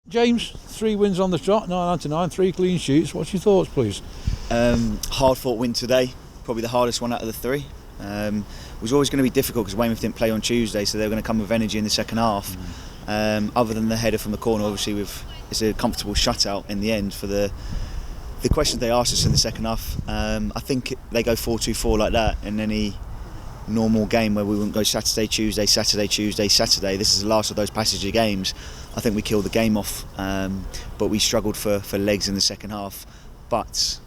James, 3 wins on the trot, 9-9, 3 clean sheets. What's your thoughts, please? Hard fought win today, probably the hardest one out of the 3. It was always going to be difficult because Weymouth didn't play on Tuesday, so they were going to come with energy in the second half. Other than the header from the corner, obviously it's a comfortable shutout in the end for the questions they asked us in the second half. I think they go 4-2-4 like that in any normal game where we wouldn't go Saturday, Tuesday, Saturday, Tuesday, Saturday. This is the last of those passage of games. I think we killed the game off, but we struggled for legs in the second half. But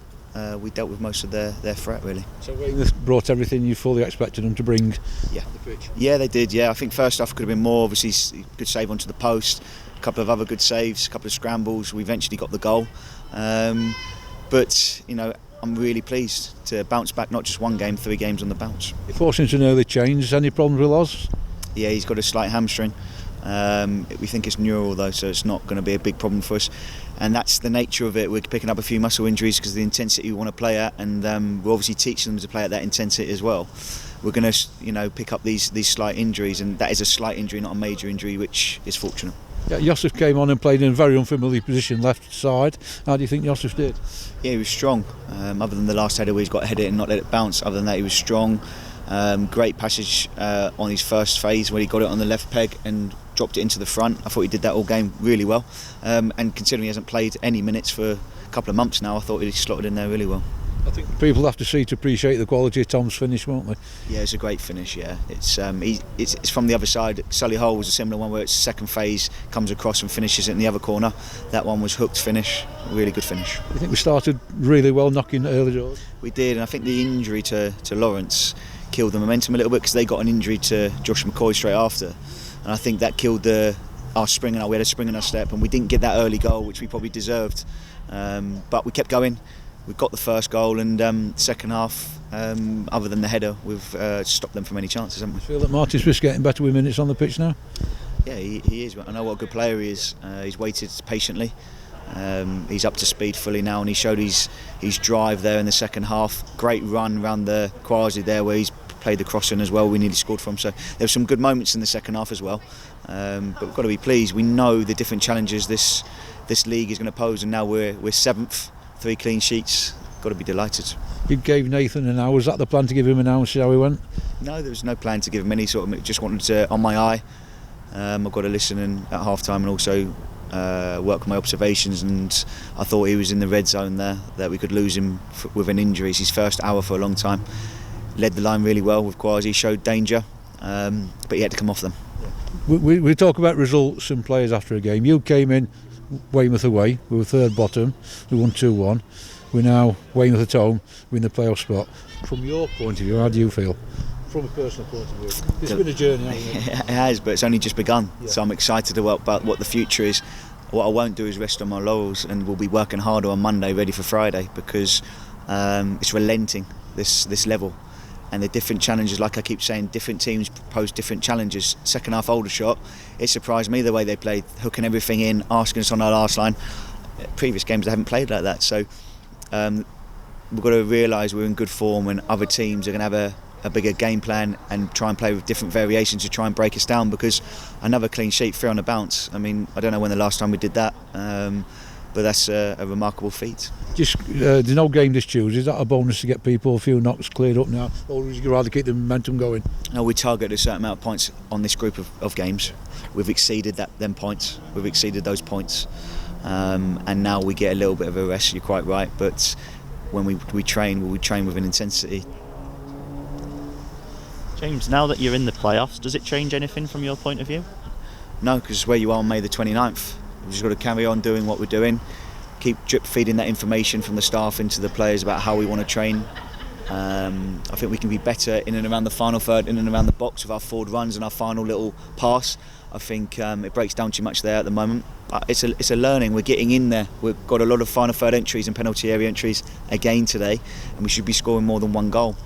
we dealt with most of their threat, really. So Weymouth brought everything you fully expected them to bring on the pitch? Yeah, they did, yeah. I think first half could have been more. Obviously, good save onto the post, a couple of other good saves, a couple of scrambles. We eventually got the goal. But, you know, I'm really pleased to bounce back, not just one game, 3 games on the bounce. You're forcing into an early change. Any problems with Oz? Yeah, he's got a slight hamstring. We think it's neural though, so it's not going to be a big problem for us. And that's the nature of it. We're picking up a few muscle injuries because of the intensity we want to play at, and we're obviously teaching them to play at that intensity as well. We're going to, pick up these slight injuries, and that is a slight injury, not a major injury, which is fortunate. Yeah, Joseph came on and played in a very unfamiliar position, left side. How do you think Joseph did? Yeah, he was strong. Other than the last header where he's got to head it and not let it bounce, other than that he was strong. Great passage on his first phase where he got it on the left peg and dropped it into the front. I thought he did that all game really well. And considering he hasn't played any minutes for a couple of months now, I thought he slotted in there really well. I think people have to see to appreciate the quality of Tom's finish, won't they? Yeah, it's a great finish. Yeah, it's from the other side. Solihull was a similar one where its second phase comes across and finishes it in the other corner. That one was hooked finish, really good finish. You think we started really well, knocking early doors? We did, and I think the injury to Lawrence killed the momentum a little bit because they got an injury to Josh McCoy straight after, and I think that killed our spring. We had a spring in our step, and we didn't get that early goal, which we probably deserved. But we kept going. We got the first goal, and second half, other than the header, we've stopped them from any chances, haven't we? I feel that Martin Smith's getting better with minutes on the pitch now? Yeah, he is. I know what a good player he is. He's waited patiently. He's up to speed fully now, and he showed his drive there in the second half. Great run round the quasi there where he's played the cross in as well. We nearly scored from. So there were some good moments in the second half as well. But we've got to be pleased. We know the different challenges this league is going to pose, and now we're 7th. 3 clean sheets. Got to be delighted. You gave Nathan an hour. Was that the plan, to give him an hour and see how he went? No, there was no plan to give him any sort of. Just wanted to on my eye. I've got to listen at half time and also work my observations. And I thought he was in the red zone there, that we could lose him with an injury. It's his first hour for a long time. Led the line really well with Quasi. Showed danger, but he had to come off them. We talk about results and players after a game. You came in Weymouth away, we were 3rd bottom, we won 2-1. We're now Weymouth at home, we're in the playoff spot. From your point of view, how do you feel? From a personal point of view, it's been a journey, hasn't it? It has, but it's only just begun. Yeah. So I'm excited about what the future is. What I won't do is rest on my laurels, and we'll be working harder on Monday, ready for Friday, because it's relenting, this level. And the different challenges, like I keep saying, different teams pose different challenges. Second half Aldershot, it surprised me the way they played, hooking everything in, asking us on our last line. Previous games they haven't played like that, so we've got to realise we're in good form, and other teams are going to have a bigger game plan and try and play with different variations to try and break us down, because another clean sheet, 3 on the bounce. I mean, I don't know when the last time we did that, but that's a remarkable feat. Just there's no game this Tuesday. Is that a bonus to get people a few knocks cleared up now, or would you rather keep the momentum going? No, we target a certain amount of points on this group of games. We've exceeded them points. We've exceeded those points, and now we get a little bit of a rest. You're quite right, but when we train with an intensity. James, now that you're in the playoffs, does it change anything from your point of view? No, because where you are on May the 29th, we've just got to carry on doing what we're doing. Keep drip feeding that information from the staff into the players about how we want to train. I think we can be better in and around the final third, in and around the box with our forward runs and our final little pass. I think it breaks down too much there at the moment. But it's a learning. We're getting in there. We've got a lot of final third entries and penalty area entries again today, and we should be scoring more than 1 goal.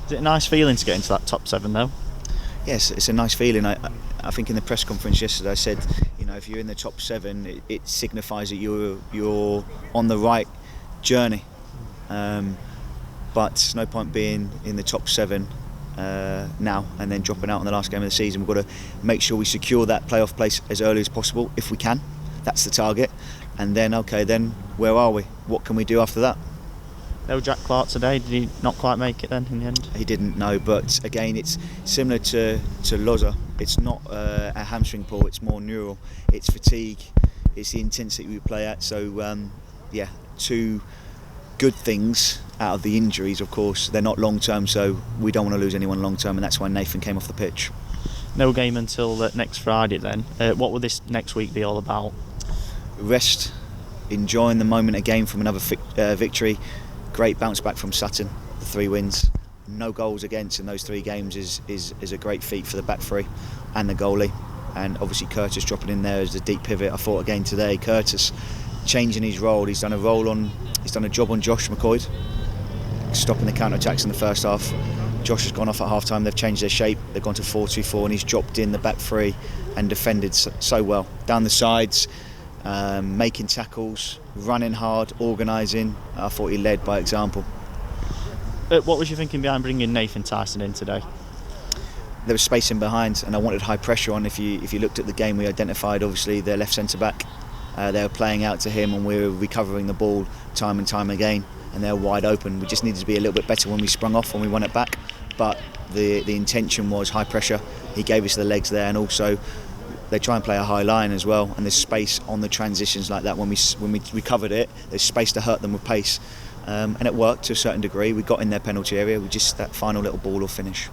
Is it a nice feeling to get into that top 7 though? Yes, it's a nice feeling. I think in the press conference yesterday I said, if you're in the top 7, it signifies that you're on the right journey. But there's no point being in the top 7 now and then dropping out in the last game of the season. We've got to make sure we secure that playoff place as early as possible if we can. That's the target. And then, okay, then where are we? What can we do after that? No Jack Clark today. Did he not quite make it then in the end? He didn't know, but again, it's similar to Loza. It's not a hamstring pull, it's more neural. It's fatigue, it's the intensity we play at. So, yeah, two good things out of the injuries, of course. They're not long-term, so we don't want to lose anyone long-term, and that's why Nathan came off the pitch. No game until next Friday then. What will this next week be all about? Rest, enjoying the moment again from another victory. Great bounce back from Sutton, the 3 wins. No goals against in those 3 games is a great feat for the back 3 and the goalie. And obviously Curtis dropping in there as the deep pivot. I thought again today, Curtis changing his role. He's done a job on Josh McCoy, stopping the counter-attacks in the first half. Josh has gone off at half-time. They've changed their shape. They've gone to 4-2-4, and he's dropped in the back 3 and defended so well. Down the sides, making tackles, running hard, organising. I thought he led by example. What was your thinking behind bringing Nathan Tyson in today? There was space in behind, and I wanted high pressure on. If you looked at the game, we identified obviously their left centre back. They were playing out to him, and we were recovering the ball time and time again, and they were wide open. We just needed to be a little bit better when we sprung off, when we won it back. But the intention was high pressure. He gave us the legs there, and also they try and play a high line as well, and there's space on the transitions like that. When we recovered it, there's space to hurt them with pace, and it worked to a certain degree. We got in their penalty area. We just that final little ball or finish.